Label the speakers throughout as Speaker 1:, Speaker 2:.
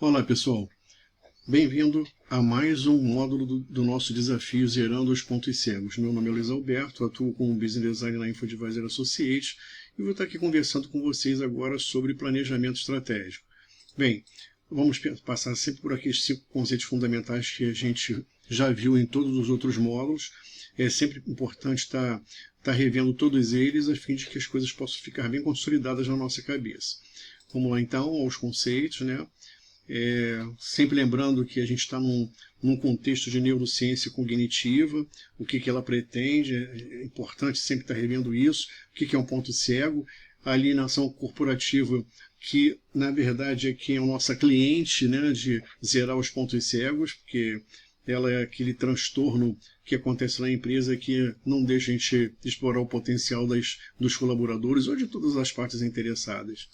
Speaker 1: Olá pessoal, bem-vindo a mais um módulo do nosso desafio Zerando os Pontos Cegos. Meu nome é Luiz Alberto, atuo como Business Designer na InfoAdvisor Associates e vou estar aqui conversando com vocês agora sobre planejamento estratégico. Bem, vamos passar sempre por aqueles 5 conceitos fundamentais que a gente já viu em todos os outros módulos. É sempre importante estar revendo todos eles a fim de que as coisas possam ficar bem consolidadas na nossa cabeça. Vamos lá então aos conceitos, né? Sempre lembrando que a gente está num contexto de neurociência cognitiva, o que ela pretende, é importante sempre estar revendo isso, o que é um ponto cego, a alienação corporativa, que na verdade é quem é a nossa cliente, né, de zerar os pontos cegos, porque ela é aquele transtorno que acontece na empresa que não deixa a gente explorar o potencial dos colaboradores ou de todas as partes interessadas.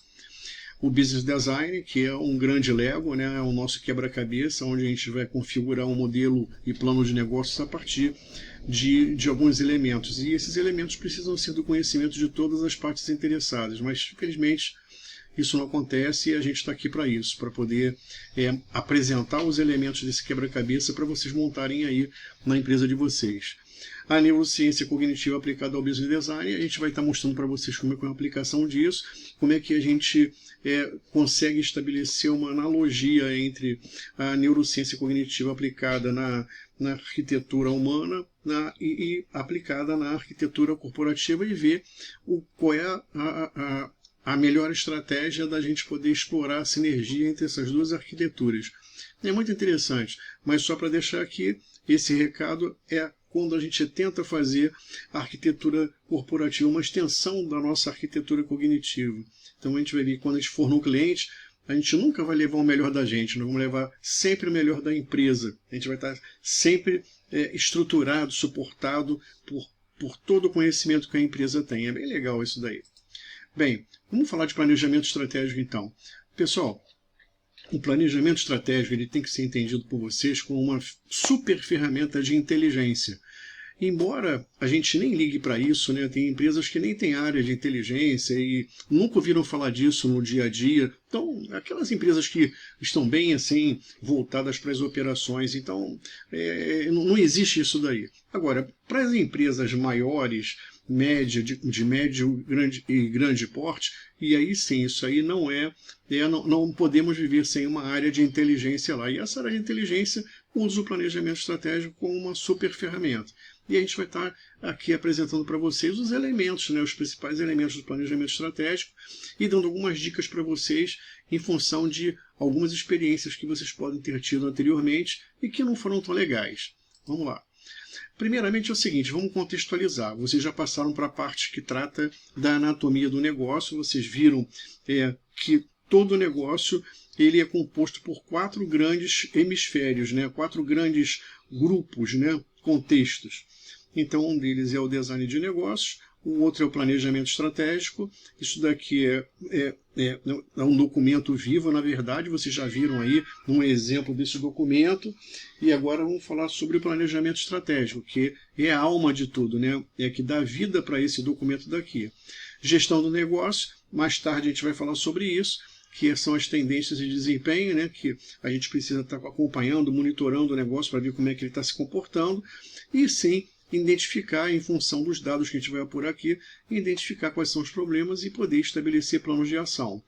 Speaker 1: O Business Design, que é um grande Lego, né? É o nosso quebra-cabeça, onde a gente vai configurar um modelo e plano de negócios a partir de alguns elementos. E esses elementos precisam ser do conhecimento de todas as partes interessadas, mas infelizmente isso não acontece e a gente está aqui para isso, para poder apresentar os elementos desse quebra-cabeça para vocês montarem aí na empresa de vocês. A neurociência cognitiva aplicada ao business design, a gente vai estar mostrando para vocês como é que é a aplicação disso, como é que a gente consegue estabelecer uma analogia entre a neurociência cognitiva aplicada na arquitetura humana e aplicada na arquitetura corporativa e ver qual é a melhor estratégia da gente poder explorar a sinergia entre essas duas arquiteturas. É muito interessante, mas só para deixar aqui, esse recado é quando a gente tenta fazer a arquitetura corporativa, uma extensão da nossa arquitetura cognitiva. Então a gente vai ver que quando a gente for no cliente, a gente nunca vai levar o melhor da gente, nós vamos levar sempre o melhor da empresa. A gente vai estar sempre estruturado, suportado por todo o conhecimento que a empresa tem. É bem legal isso daí. Bem, vamos falar de planejamento estratégico então. Pessoal, o planejamento estratégico ele tem que ser entendido por vocês como uma super ferramenta de inteligência. Embora a gente nem ligue para isso, né? Tem empresas que nem têm área de inteligência e nunca ouviram falar disso no dia a dia. Então, aquelas empresas que estão bem assim voltadas para as operações, então não existe isso daí. Agora, para as empresas maiores, média, de médio e grande porte, e aí sim, isso aí não podemos viver sem uma área de inteligência lá. E essa área de inteligência usa o planejamento estratégico como uma super ferramenta. E a gente vai estar aqui apresentando para vocês os elementos, né, os principais elementos do planejamento estratégico e dando algumas dicas para vocês em função de algumas experiências que vocês podem ter tido anteriormente e que não foram tão legais. Vamos lá. Primeiramente é o seguinte, vamos contextualizar. Vocês já passaram para a parte que trata da anatomia do negócio. Vocês viram que todo negócio ele é composto por 4 grandes hemisférios, né? 4 grandes grupos, né? Contextos. Então, um deles é o design de negócios, o outro é o planejamento estratégico. Isso daqui é um documento vivo, na verdade, vocês já viram aí um exemplo desse documento. E agora vamos falar sobre o planejamento estratégico, que é a alma de tudo, né? É que dá vida para esse documento daqui. Gestão do negócio, mais tarde a gente vai falar sobre isso, que são as tendências de desempenho, né? Que a gente precisa estar acompanhando, monitorando o negócio para ver como é que ele está se comportando. E sim, identificar, em função dos dados que a gente vai apurar aqui, identificar quais são os problemas e poder estabelecer planos de ação.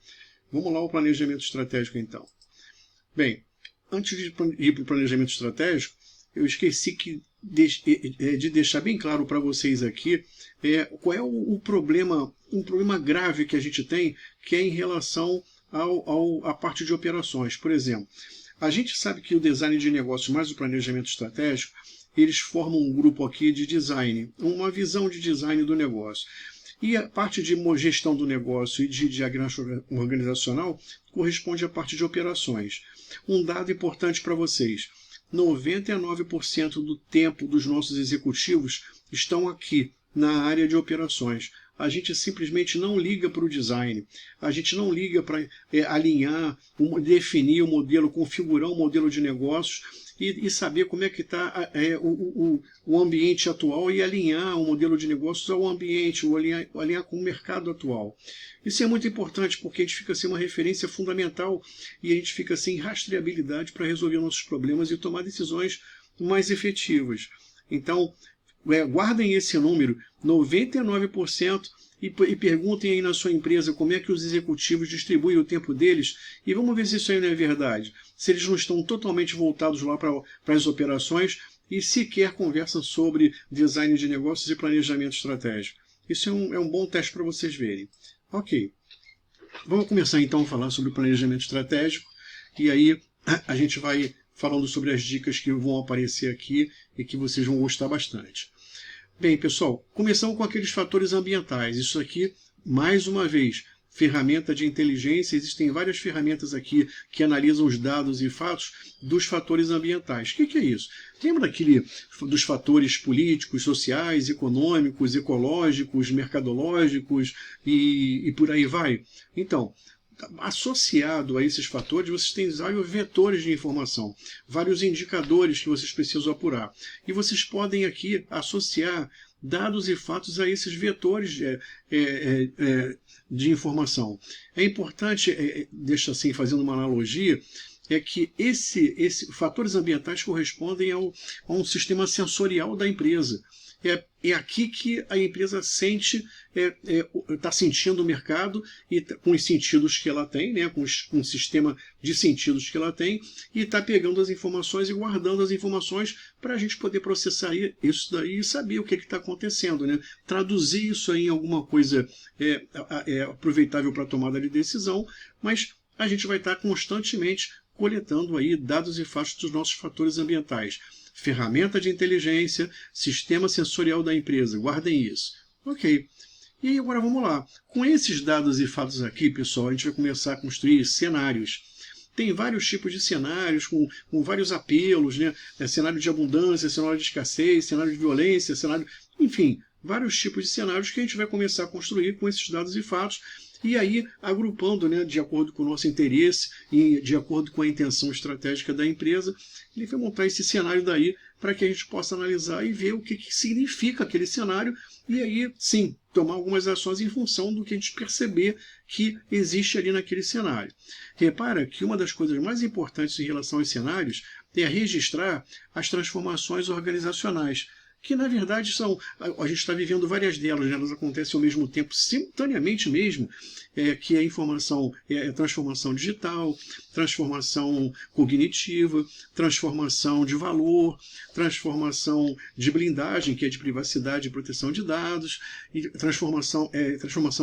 Speaker 1: Vamos lá ao planejamento estratégico, então. Bem, antes de ir para o planejamento estratégico, eu esqueci de deixar bem claro para vocês aqui qual é um problema grave que a gente tem, que é em relação à parte de operações. Por exemplo, a gente sabe que o design de negócios mais o planejamento estratégico, eles formam um grupo aqui de design, uma visão de design do negócio. E a parte de gestão do negócio e de diagnóstico organizacional corresponde à parte de operações. Um dado importante para vocês, 99% do tempo dos nossos executivos estão aqui na área de operações. a gente simplesmente não liga para o design, a gente não liga para alinhar, definir o modelo, configurar o modelo de negócios e saber como é que está o ambiente atual e alinhar o modelo de negócios ao ambiente, ou alinhar com o mercado atual. Isso é muito importante porque a gente fica sem uma referência fundamental e a gente fica sem rastreabilidade para resolver nossos problemas e tomar decisões mais efetivas. Então, guardem esse número, 99%, e perguntem aí na sua empresa como é que os executivos distribuem o tempo deles e vamos ver se isso aí não é verdade. Se eles não estão totalmente voltados lá para as operações e sequer conversam sobre design de negócios e planejamento estratégico. Isso é um bom teste para vocês verem. Ok. Vamos começar então a falar sobre planejamento estratégico e aí a gente vai falando sobre as dicas que vão aparecer aqui e que vocês vão gostar bastante. Bem, pessoal, começamos com aqueles fatores ambientais. Isso aqui, mais uma vez, ferramenta de inteligência. Existem várias ferramentas aqui que analisam os dados e fatos dos fatores ambientais. O que é isso? Lembra dos fatores políticos, sociais, econômicos, ecológicos, mercadológicos e por aí vai? Então, associado a esses fatores, vocês têm vários vetores de informação, vários indicadores que vocês precisam apurar. E vocês podem aqui associar dados e fatos a esses vetores de informação. É importante, deixa assim, fazendo uma analogia, é que fatores ambientais correspondem a um sistema sensorial da empresa. É aqui que a empresa está sentindo o mercado e com os sentidos que ela tem, né, com um sistema de sentidos que ela tem, e está pegando as informações e guardando as informações para a gente poder processar isso daí e saber o que está acontecendo, né? Traduzir isso aí em alguma coisa aproveitável para a tomada de decisão, mas a gente vai estar constantemente coletando aí dados e fatos dos nossos fatores ambientais. Ferramenta de inteligência, sistema sensorial da empresa, guardem isso. Ok. E agora vamos lá. Com esses dados e fatos aqui, pessoal, a gente vai começar a construir cenários. Tem vários tipos de cenários, com vários apelos, né? Cenário de abundância, cenário de escassez, cenário de violência, cenário... Enfim, vários tipos de cenários que a gente vai começar a construir com esses dados e fatos. E aí, agrupando, né, de acordo com o nosso interesse e de acordo com a intenção estratégica da empresa, ele vai montar esse cenário daí para que a gente possa analisar e ver o que significa aquele cenário e aí, sim, tomar algumas ações em função do que a gente perceber que existe ali naquele cenário. Repara que uma das coisas mais importantes em relação aos cenários é registrar as transformações organizacionais, que na verdade a gente está vivendo várias delas, né? Elas acontecem ao mesmo tempo, simultaneamente mesmo, que é transformação digital, transformação cognitiva, transformação de valor, transformação de blindagem, que é de privacidade e proteção de dados, e transformação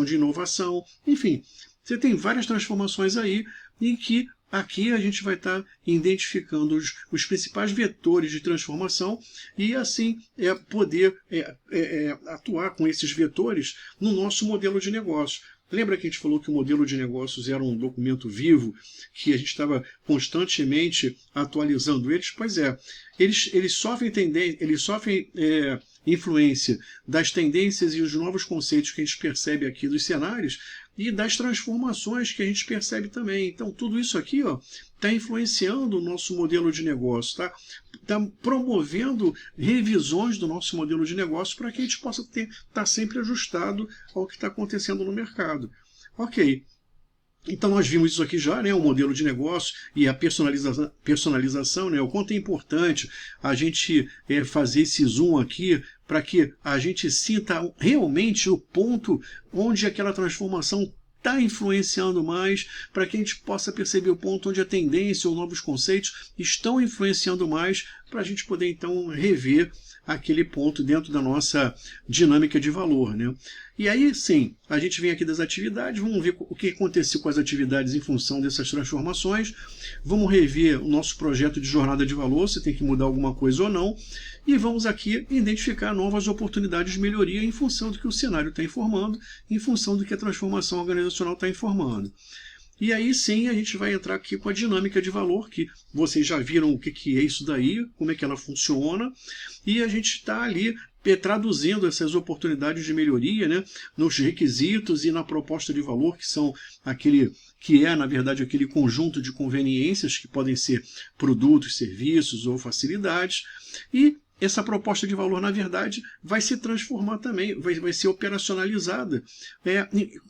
Speaker 1: de inovação, enfim, você tem várias transformações aí em que aqui a gente vai estar identificando os principais vetores de transformação e assim poder atuar com esses vetores no nosso modelo de negócio. Lembra que a gente falou que o modelo de negócios era um documento vivo, que a gente estava constantemente atualizando eles? Pois é, eles sofrem influência das tendências e os novos conceitos que a gente percebe aqui dos cenários e das transformações que a gente percebe também. Então, tudo isso aqui está influenciando o nosso modelo de negócio, tá promovendo revisões do nosso modelo de negócio para que a gente possa estar sempre ajustado ao que está acontecendo no mercado. Ok. Então nós vimos isso aqui já, né, o modelo de negócio e a personalização, né, o quanto é importante a gente fazer esse zoom aqui para que a gente sinta realmente o ponto onde aquela transformação está influenciando mais, para que a gente possa perceber o ponto onde a tendência ou novos conceitos estão influenciando mais, para a gente poder então rever aquele ponto dentro da nossa dinâmica de valor, né? E aí, sim, a gente vem aqui das atividades, vamos ver o que aconteceu com as atividades em função dessas transformações, vamos rever o nosso projeto de jornada de valor, se tem que mudar alguma coisa ou não, e vamos aqui identificar novas oportunidades de melhoria em função do que o cenário está informando, em função do que a transformação organizacional está informando. E aí sim a gente vai entrar aqui com a dinâmica de valor, que vocês já viram o que é isso daí, como é que ela funciona, e a gente está ali traduzindo essas oportunidades de melhoria, né, nos requisitos e na proposta de valor, que são aquele que é, na verdade, aquele conjunto de conveniências que podem ser produtos, serviços ou facilidades, e essa proposta de valor, na verdade, vai se transformar também, vai ser operacionalizada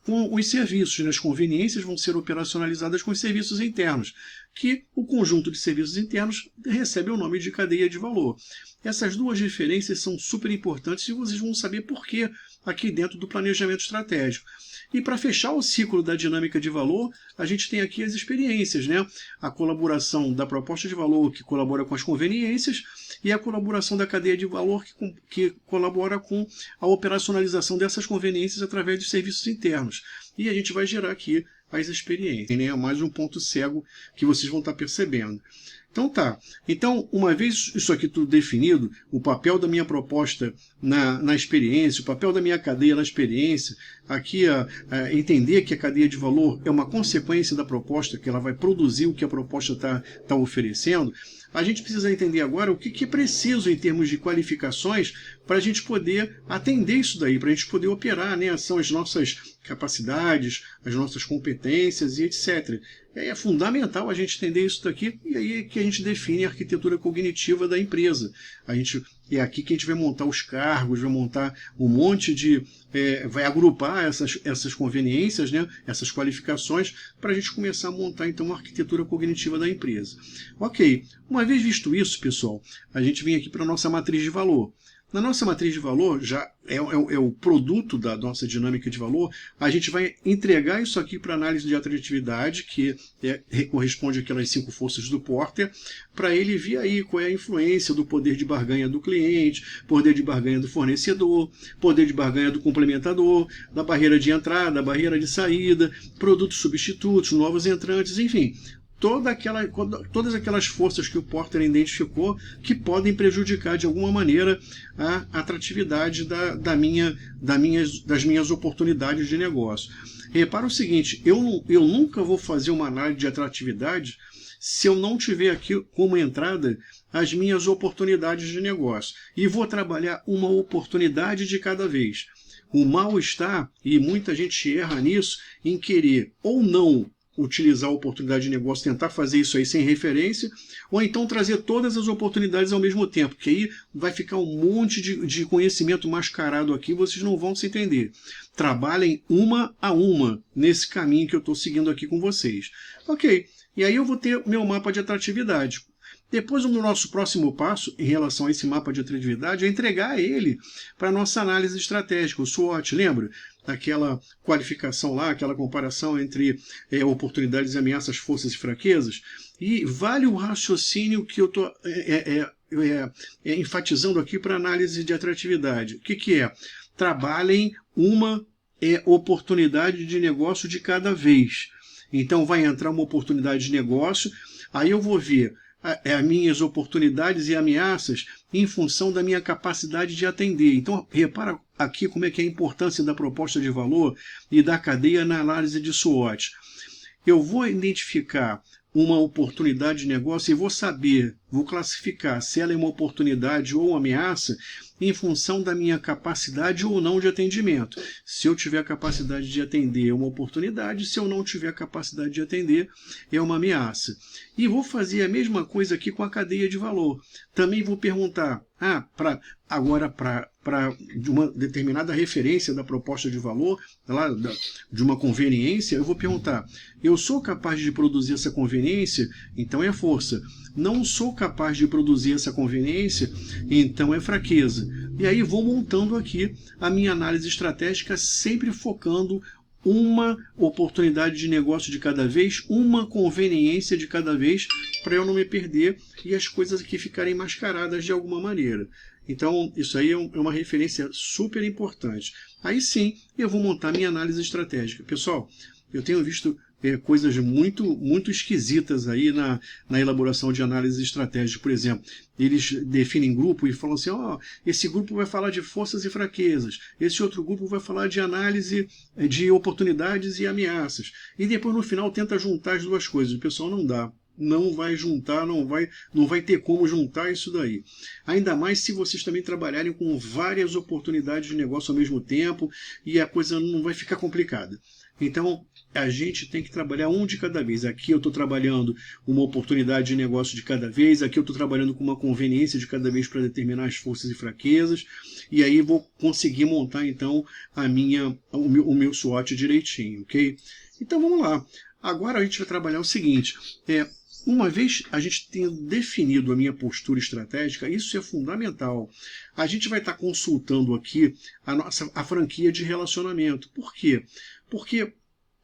Speaker 1: com os serviços, né? As conveniências vão ser operacionalizadas com os serviços internos, que o conjunto de serviços internos recebe o nome de cadeia de valor. Essas duas referências são super importantes e vocês vão saber por que aqui dentro do planejamento estratégico. E para fechar o ciclo da dinâmica de valor, a gente tem aqui as experiências, né? A colaboração da proposta de valor, que colabora com as conveniências, e a colaboração da cadeia de valor, que colabora com a operacionalização dessas conveniências através dos serviços internos. E a gente vai gerar aqui as experiências. É mais um ponto cego que vocês vão estar percebendo. Então tá. Então, uma vez isso aqui tudo definido, o papel da minha proposta na experiência, o papel da minha cadeia na experiência, aqui entender que a cadeia de valor é uma consequência da proposta, que ela vai produzir o que a proposta está oferecendo, a gente precisa entender agora o que é preciso em termos de qualificações para a gente poder atender isso daí, para a gente poder operar, né? São as nossas capacidades, as nossas competências e etc. É fundamental a gente entender isso daqui, e aí é que a gente define a arquitetura cognitiva da empresa. É aqui que a gente vai montar os cargos, vai montar um monte de... vai agrupar essas conveniências, né, essas qualificações, para a gente começar a montar então uma arquitetura cognitiva da empresa. Ok, uma vez visto isso, pessoal, a gente vem aqui para a nossa matriz de valor. Na nossa matriz de valor, já é o produto da nossa dinâmica de valor, a gente vai entregar isso aqui para análise de atratividade, que corresponde àquelas 5 forças do Porter, para ele ver aí qual é a influência do poder de barganha do cliente, poder de barganha do fornecedor, poder de barganha do complementador, da barreira de entrada, da barreira de saída, produtos substitutos, novos entrantes, enfim... Todas aquelas forças que o Porter identificou que podem prejudicar de alguma maneira a atratividade das minhas oportunidades de negócio. Repara o seguinte, eu nunca vou fazer uma análise de atratividade se eu não tiver aqui como entrada as minhas oportunidades de negócio. E vou trabalhar uma oportunidade de cada vez. O mal está, e muita gente erra nisso, em querer ou não utilizar a oportunidade de negócio, tentar fazer isso aí sem referência, ou então trazer todas as oportunidades ao mesmo tempo, que aí vai ficar um monte de conhecimento mascarado aqui, vocês não vão se entender. Trabalhem uma a uma nesse caminho que eu estou seguindo aqui com vocês. Ok, e aí eu vou ter meu mapa de atratividade. Depois, o nosso próximo passo em relação a esse mapa de atratividade é entregar ele para a nossa análise estratégica, o SWOT, lembra? Aquela qualificação lá, aquela comparação entre oportunidades e ameaças, forças e fraquezas. E vale o raciocínio que eu estou enfatizando aqui para análise de atratividade. O que é? Trabalhem uma oportunidade de negócio de cada vez. Então vai entrar uma oportunidade de negócio, aí eu vou ver as minhas oportunidades e ameaças em função da minha capacidade de atender. Então, repara aqui como é que é a importância da proposta de valor e da cadeia na análise de SWOT. Eu vou identificar uma oportunidade de negócio e vou classificar se ela é uma oportunidade ou uma ameaça em função da minha capacidade ou não de atendimento. Se eu tiver a capacidade de atender, é uma oportunidade. Se eu não tiver a capacidade de atender, é uma ameaça. E vou fazer a mesma coisa aqui com a cadeia de valor. Também vou perguntar, para uma determinada referência da proposta de valor, de uma conveniência, eu vou perguntar, eu sou capaz de produzir essa conveniência? Então é força. Não sou capaz de produzir essa conveniência? Então é fraqueza. E aí vou montando aqui a minha análise estratégica, sempre focando uma oportunidade de negócio de cada vez, uma conveniência de cada vez, para eu não me perder e as coisas aqui ficarem mascaradas de alguma maneira. Então, isso aí é uma referência super importante. Aí sim, eu vou montar minha análise estratégica. Pessoal, eu tenho visto coisas muito esquisitas aí na elaboração de análises estratégicas. Por exemplo, eles definem grupo e falam assim, esse grupo vai falar de forças e fraquezas, esse outro grupo vai falar de análise de oportunidades e ameaças. E depois, no final, tenta juntar as duas coisas. O pessoal não dá. Não vai juntar, não vai ter como juntar isso daí. Ainda mais se vocês também trabalharem com várias oportunidades de negócio ao mesmo tempo e a coisa não vai ficar complicada. Então, a gente tem que trabalhar um de cada vez. Aqui eu estou trabalhando uma oportunidade de negócio de cada vez, aqui eu estou trabalhando com uma conveniência de cada vez para determinar as forças e fraquezas, e aí vou conseguir montar então o meu SWOT direitinho, ok? Então vamos lá. Agora a gente vai trabalhar o seguinte, uma vez a gente tenha definido a minha postura estratégica, isso é fundamental. A gente vai estar consultando aqui a franquia de relacionamento. Por quê? Porque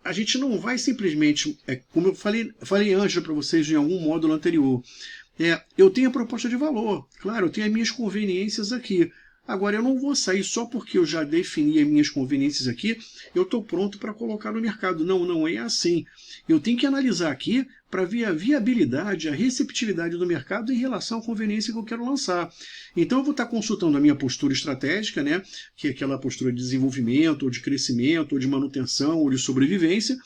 Speaker 1: a gente não vai simplesmente, como eu falei antes para vocês em algum módulo anterior, eu tenho a proposta de valor, claro, eu tenho as minhas conveniências aqui. Agora, eu não vou sair só porque eu já defini as minhas conveniências aqui, eu estou pronto para colocar no mercado. Não, não é assim. Eu tenho que analisar aqui para ver a viabilidade, a receptividade do mercado em relação à conveniência que eu quero lançar. Então, eu vou estar consultando a minha postura estratégica, né, que é aquela postura de desenvolvimento, ou de crescimento, ou de manutenção, ou de sobrevivência.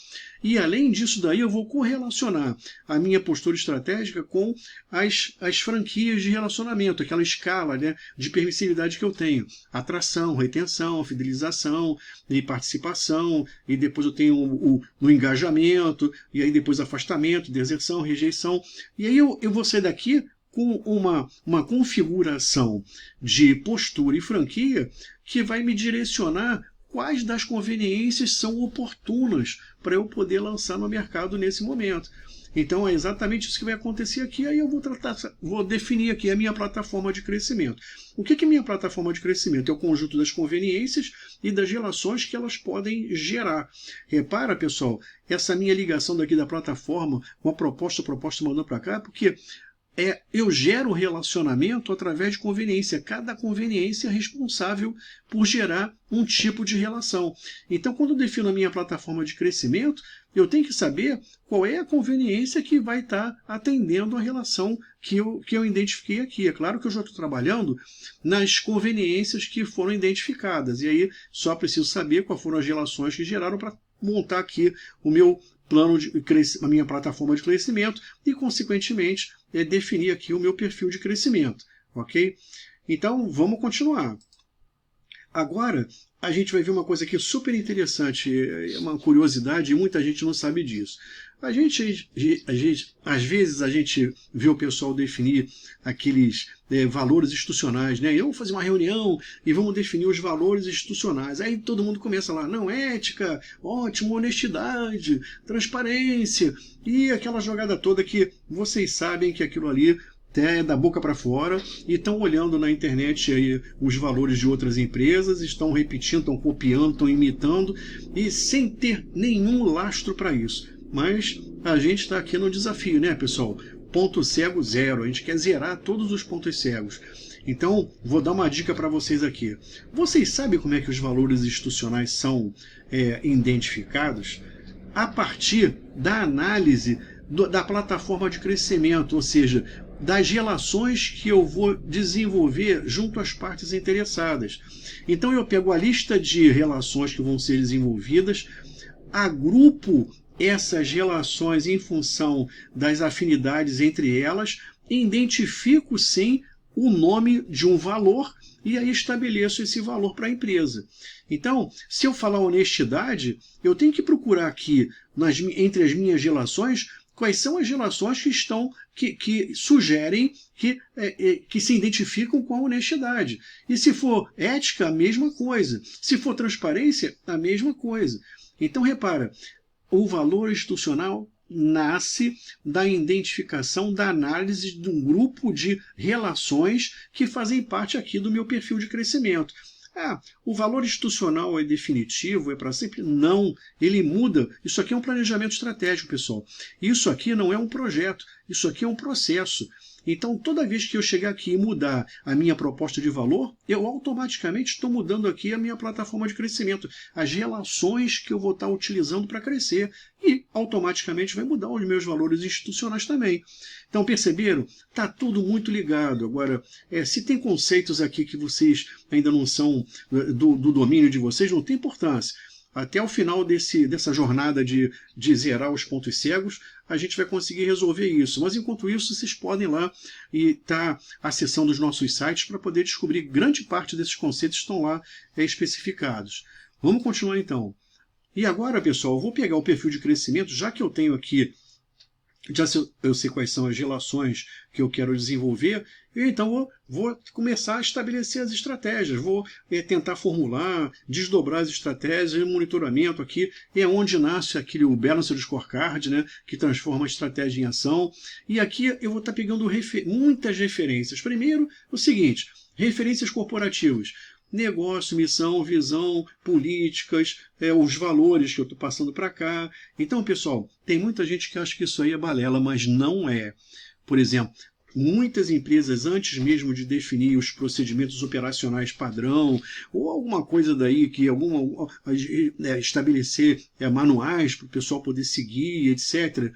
Speaker 1: E, além disso daí, eu vou correlacionar a minha postura estratégica com as franquias de relacionamento, aquela escala, né, de permissividade que eu tenho. Atração, retenção, fidelização e participação. E depois eu tenho no engajamento, e aí depois afastamento, deserção, rejeição. E aí eu vou sair daqui com uma configuração de postura e franquia que vai me direcionar quais das conveniências são oportunas para eu poder lançar no mercado nesse momento. Então é exatamente isso que vai acontecer aqui. Aí eu vou definir aqui a minha plataforma de crescimento. O que é minha plataforma de crescimento? É o conjunto das conveniências e das relações que elas podem gerar. Repara, pessoal, essa minha ligação daqui da plataforma com a proposta mandando para cá, porque eu gero relacionamento através de conveniência. Cada conveniência é responsável por gerar um tipo de relação. Então, quando eu defino a minha plataforma de crescimento, eu tenho que saber qual é a conveniência que vai estar atendendo a relação que eu identifiquei aqui. É claro que eu já estou trabalhando nas conveniências que foram identificadas. E aí só preciso saber quais foram as relações que geraram para montar aqui o meu plano a minha plataforma de crescimento e, consequentemente, definir aqui o meu perfil de crescimento, ok? Então, vamos continuar. Agora, a gente vai ver uma coisa aqui super interessante, uma curiosidade, e muita gente não sabe disso. Às vezes a gente vê o pessoal definir aqueles valores institucionais, né? Eu vou fazer uma reunião e vamos definir os valores institucionais. Aí todo mundo começa lá, não, ética, ótimo, honestidade, transparência, e aquela jogada toda que vocês sabem que aquilo ali é da boca para fora, e estão olhando na internet aí os valores de outras empresas, estão repetindo, estão copiando, estão imitando, e sem ter nenhum lastro para isso. Mas a gente está aqui no desafio, né, pessoal? Ponto cego zero, a gente quer zerar todos os pontos cegos. Então, vou dar uma dica para vocês aqui. Vocês sabem como é que os valores institucionais são identificados? A partir da análise da plataforma de crescimento, ou seja, das relações que eu vou desenvolver junto às partes interessadas. Então eu pego a lista de relações que vão ser desenvolvidas, agrupo essas relações em função das afinidades entre elas, identifico sim o nome de um valor e aí estabeleço esse valor para a empresa. Então, se eu falar honestidade, eu tenho que procurar aqui entre as minhas relações quais são as relações que sugerem que se identificam com a honestidade. E se for ética, a mesma coisa. Se for transparência, a mesma coisa. Então, repara, o valor institucional nasce da identificação, da análise de um grupo de relações que fazem parte aqui do meu perfil de crescimento. O valor institucional é definitivo, é para sempre? Não, ele muda. Isso aqui é um planejamento estratégico, pessoal. Isso aqui não é um projeto. Isso aqui é um processo. Então, toda vez que eu chegar aqui e mudar a minha proposta de valor, eu automaticamente estou mudando aqui a minha plataforma de crescimento, as relações que eu vou estar utilizando para crescer, e automaticamente vai mudar os meus valores institucionais também. Então, perceberam? Está tudo muito ligado. Agora, se tem conceitos aqui que vocês ainda não são do domínio de vocês, não tem importância. Até o final dessa jornada de zerar os pontos cegos, a gente vai conseguir resolver isso. Mas enquanto isso, vocês podem ir lá e estar acessando os nossos sites para poder descobrir grande parte desses conceitos que estão lá especificados. Vamos continuar então. E agora, pessoal, eu vou pegar o perfil de crescimento, já que eu tenho aqui, já eu sei quais são as relações que eu quero desenvolver, então vou começar a estabelecer as estratégias, vou tentar formular, desdobrar as estratégias, e monitoramento aqui é onde nasce aquele Balanced Scorecard, né, que transforma a estratégia em ação. E aqui eu vou estar pegando muitas referências. Primeiro, o seguinte, referências corporativas. Negócio, missão, visão, políticas, os valores que eu estou passando para cá. Então, pessoal, tem muita gente que acha que isso aí é balela, mas não é. Por exemplo, muitas empresas, antes mesmo de definir os procedimentos operacionais padrão, ou alguma coisa daí, estabelecer manuais para o pessoal poder seguir, etc.,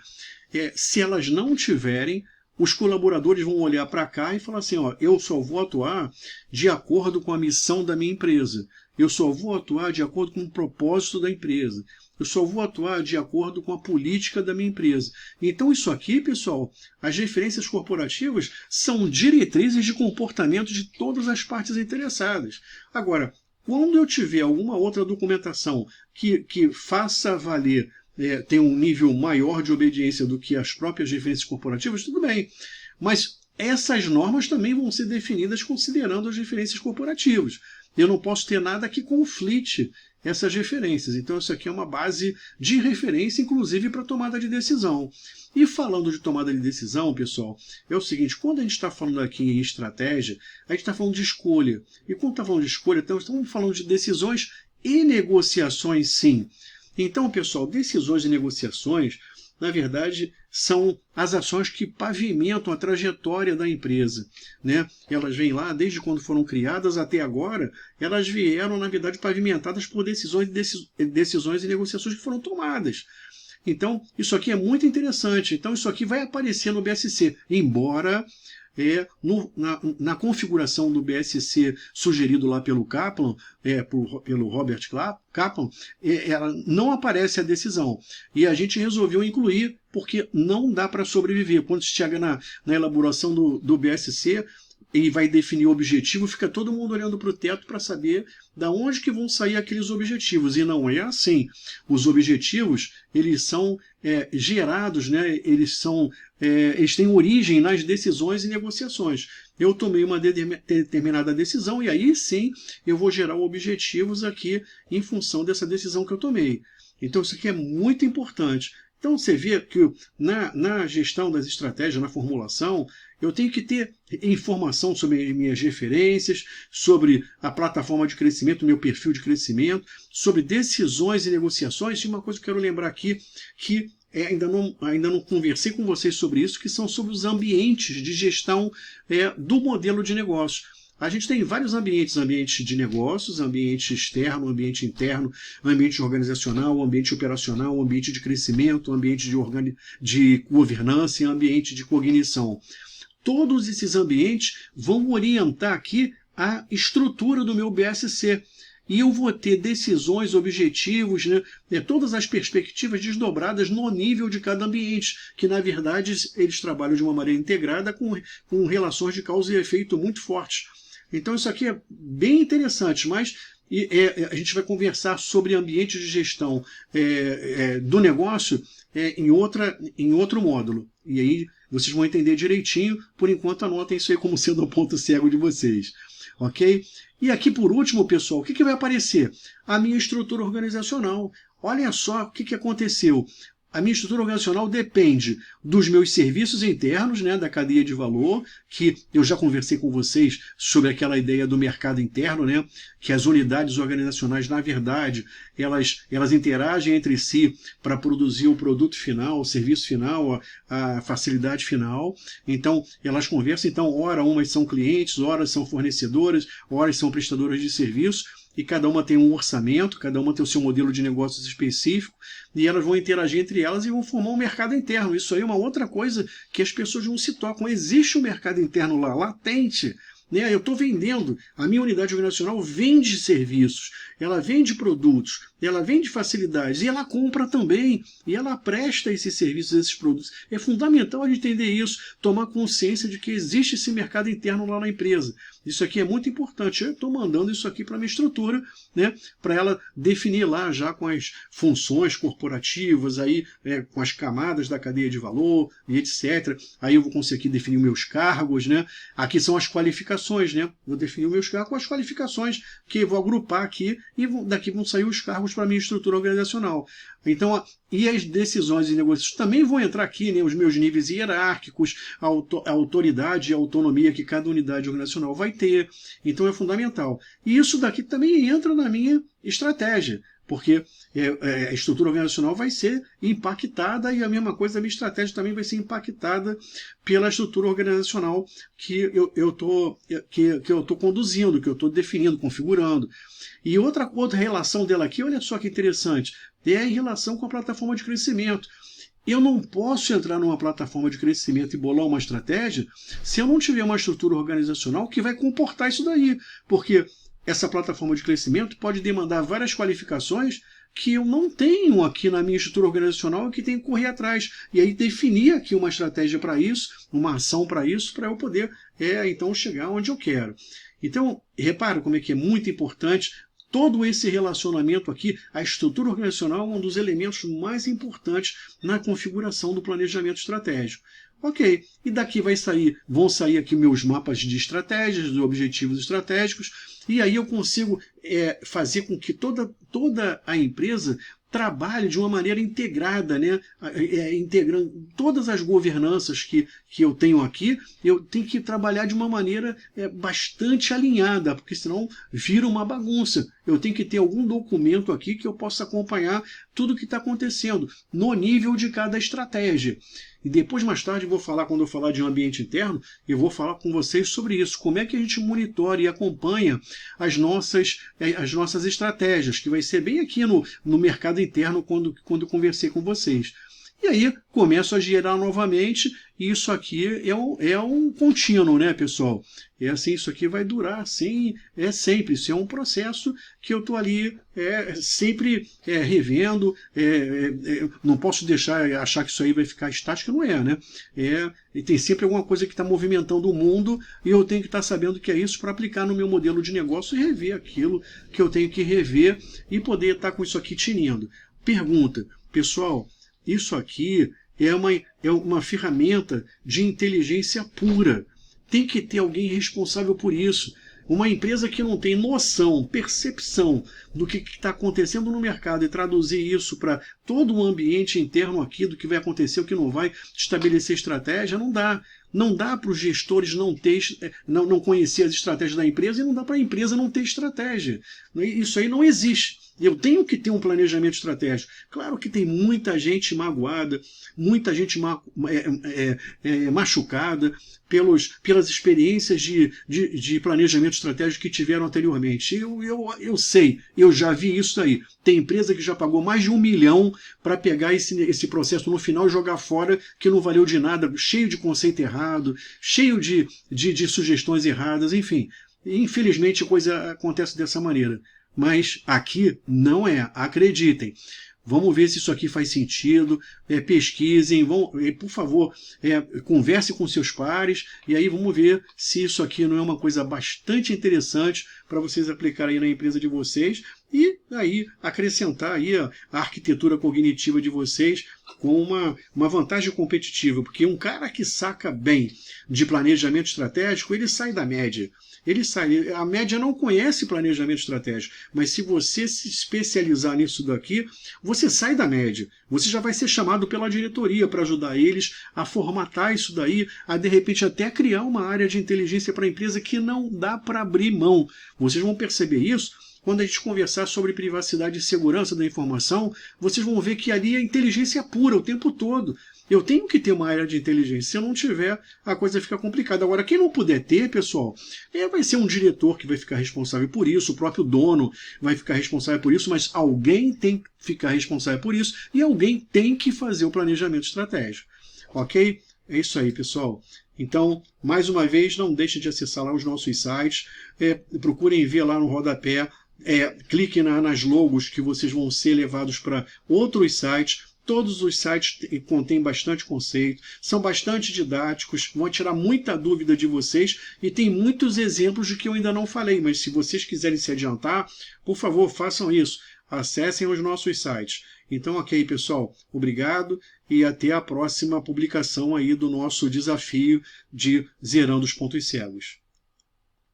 Speaker 1: se elas não tiverem, os colaboradores vão olhar para cá e falar assim, ó, eu só vou atuar de acordo com a missão da minha empresa. Eu só vou atuar de acordo com o propósito da empresa. Eu só vou atuar de acordo com a política da minha empresa. Então isso aqui, pessoal, as referências corporativas são diretrizes de comportamento de todas as partes interessadas. Agora, quando eu tiver alguma outra documentação que faça valer tem um nível maior de obediência do que as próprias referências corporativas, tudo bem. Mas essas normas também vão ser definidas considerando as referências corporativas. Eu não posso ter nada que conflite essas referências. Então, isso aqui é uma base de referência, inclusive para tomada de decisão. E falando de tomada de decisão, pessoal, é o seguinte, quando a gente está falando aqui em estratégia, a gente está falando de escolha. E quando está falando de escolha, então, estamos falando de decisões e negociações, sim. Então, pessoal, decisões e negociações, na verdade, são as ações que pavimentam a trajetória da empresa, né? Elas vêm lá, desde quando foram criadas até agora, elas vieram, na verdade, pavimentadas por decisões e negociações que foram tomadas. Então, isso aqui é muito interessante. Então, isso aqui vai aparecer no BSC, embora na configuração do BSC sugerido lá pelo Kaplan, pelo Robert Kaplan, ela não aparece a decisão. E a gente resolveu incluir, porque não dá para sobreviver. Quando chega na elaboração do BSC, e vai definir o objetivo, fica todo mundo olhando para o teto para saber da onde que vão sair aqueles objetivos. E não é assim. Os objetivos, eles são gerados, né? Eles têm origem nas decisões e negociações. Eu tomei uma determinada decisão e aí sim eu vou gerar objetivos aqui em função dessa decisão que eu tomei. Então isso aqui é muito importante. Então você vê que na gestão das estratégias, na formulação, eu tenho que ter informação sobre minhas referências, sobre a plataforma de crescimento, meu perfil de crescimento, sobre decisões e negociações. E uma coisa que eu quero lembrar aqui, que ainda não conversei com vocês sobre isso, que são sobre os ambientes de gestão do modelo de negócio. A gente tem vários ambientes, ambiente de negócios, ambiente externo, ambiente interno, ambiente organizacional, ambiente operacional, ambiente de crescimento, ambiente de governança e ambiente de cognição. Todos esses ambientes vão orientar aqui a estrutura do meu BSC. E eu vou ter decisões, objetivos, né, todas as perspectivas desdobradas no nível de cada ambiente, que na verdade eles trabalham de uma maneira integrada com relações de causa e efeito muito fortes. Então isso aqui é bem interessante, mas a gente vai conversar sobre ambiente de gestão do negócio em outro módulo. E aí vocês vão entender direitinho. Por enquanto anotem isso aí como sendo o ponto cego de vocês. Ok? E aqui por último, pessoal, o que vai aparecer? A minha estrutura organizacional. Olha só o que aconteceu. A minha estrutura organizacional depende dos meus serviços internos, né, da cadeia de valor, que eu já conversei com vocês sobre aquela ideia do mercado interno, né, que as unidades organizacionais, na verdade, elas interagem entre si para produzir o produto final, o serviço final, a facilidade final. Então, elas conversam, então, ora umas são clientes, ora são fornecedoras, ora são prestadoras de serviço, e cada uma tem um orçamento, cada uma tem o seu modelo de negócios específico, e elas vão interagir entre elas e vão formar um mercado interno. Isso aí é uma outra coisa que as pessoas não se tocam. Existe um mercado interno lá, latente. Né? Eu estou vendendo, a minha unidade organizacional vende serviços, ela vende produtos, ela vende facilidades, e ela compra também, e ela presta esses serviços, esses produtos. É fundamental a gente entender isso, tomar consciência de que existe esse mercado interno lá na empresa. Isso aqui é muito importante. Eu estou mandando isso aqui para a minha estrutura, né, para ela definir lá já com as funções corporativas, aí, com as camadas da cadeia de valor e etc. Aí eu vou conseguir definir meus cargos. Né? Aqui são as qualificações. Né? Vou definir meus cargos com as qualificações, que eu vou agrupar aqui e daqui vão sair os cargos para a minha estrutura organizacional. Então, e as decisões e negócios também vão entrar aqui, né, os meus níveis hierárquicos, a autoridade e a autonomia que cada unidade organizacional vai ter. Então é fundamental. E isso daqui também entra na minha estratégia, porque a estrutura organizacional vai ser impactada e a mesma coisa, a minha estratégia também vai ser impactada pela estrutura organizacional que eu estou conduzindo, que eu estou definindo, configurando. E outra relação dela aqui, olha só que interessante, é em relação com a plataforma de crescimento. Eu não posso entrar numa plataforma de crescimento e bolar uma estratégia se eu não tiver uma estrutura organizacional que vai comportar isso daí. Porque essa plataforma de crescimento pode demandar várias qualificações que eu não tenho aqui na minha estrutura organizacional e que tenho que correr atrás. E aí definir aqui uma estratégia para isso, uma ação para isso, para eu poder então chegar onde eu quero. Então, repara como é que é muito importante todo esse relacionamento aqui. A estrutura organizacional é um dos elementos mais importantes na configuração do planejamento estratégico. Ok, e daqui vão sair aqui meus mapas de estratégias, de objetivos estratégicos, e aí eu consigo fazer com que toda a empresa trabalhe de uma maneira integrada, né? Integrando todas as governanças que eu tenho aqui, eu tenho que trabalhar de uma maneira bastante alinhada, porque senão vira uma bagunça. Eu tenho que ter algum documento aqui que eu possa acompanhar tudo o que está acontecendo, no nível de cada estratégia. E depois, mais tarde, quando eu falar de ambiente interno, eu vou falar com vocês sobre isso. Como é que a gente monitora e acompanha as nossas estratégias, que vai ser bem aqui no mercado interno quando eu conversei com vocês. E aí começo a gerar novamente, e isso aqui é um contínuo, né, pessoal? Isso aqui vai durar assim, sempre. Isso é um processo que eu estou ali sempre revendo. Não posso achar que isso aí vai ficar estático, não é, né? E tem sempre alguma coisa que está movimentando o mundo e eu tenho que estar sabendo que é isso para aplicar no meu modelo de negócio e rever aquilo que eu tenho que rever e poder estar com isso aqui tinindo. Pergunta, pessoal, isso aqui é uma ferramenta de inteligência pura. Tem que ter alguém responsável por isso. Uma empresa que não tem noção, percepção do que está acontecendo no mercado e traduzir isso para todo o ambiente interno aqui, do que vai acontecer, o que não vai, estabelecer estratégia, não dá. Não dá para os gestores não conhecer as estratégias da empresa e não dá para a empresa não ter estratégia. Isso aí não existe. Eu tenho que ter um planejamento estratégico. Claro que tem muita gente magoada, muita gente machucada pelas experiências de planejamento estratégico que tiveram anteriormente. Eu sei, eu já vi isso aí. Tem empresa que já pagou mais de 1 milhão para pegar esse processo no final e jogar fora, que não valeu de nada, cheio de conceito errado, cheio de sugestões erradas, enfim. Infelizmente a coisa acontece dessa maneira. Mas aqui não é, acreditem. Vamos ver se isso aqui faz sentido, pesquisem, por favor, converse com seus pares, e aí vamos ver se isso aqui não é uma coisa bastante interessante para vocês aplicarem na empresa de vocês e aí acrescentar aí a arquitetura cognitiva de vocês com uma vantagem competitiva, porque um cara que saca bem de planejamento estratégico, ele sai da média. A média não conhece planejamento estratégico, mas se você se especializar nisso daqui, você sai da média. Você já vai ser chamado pela diretoria para ajudar eles a formatar isso daí, a de repente até criar uma área de inteligência para a empresa que não dá para abrir mão. Vocês vão perceber isso quando a gente conversar sobre privacidade e segurança da informação. Vocês vão ver que ali é inteligência pura o tempo todo. Eu tenho que ter uma área de inteligência. Se eu não tiver, a coisa fica complicada. Agora, quem não puder ter, pessoal, vai ser um diretor que vai ficar responsável por isso, o próprio dono vai ficar responsável por isso, mas alguém tem que ficar responsável por isso e alguém tem que fazer o planejamento estratégico. Ok? É isso aí, pessoal. Então, mais uma vez, não deixe de acessar lá os nossos sites. Procurem ver lá no rodapé. Clique nas logos que vocês vão ser levados para outros sites. Todos os sites contêm bastante conceito, são bastante didáticos, vão tirar muita dúvida de vocês e tem muitos exemplos de que eu ainda não falei, mas se vocês quiserem se adiantar, por favor, façam isso. Acessem os nossos sites. Então, ok, pessoal, obrigado e até a próxima publicação aí do nosso desafio de Zerando os Pontos Cegos.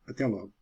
Speaker 1: Até logo.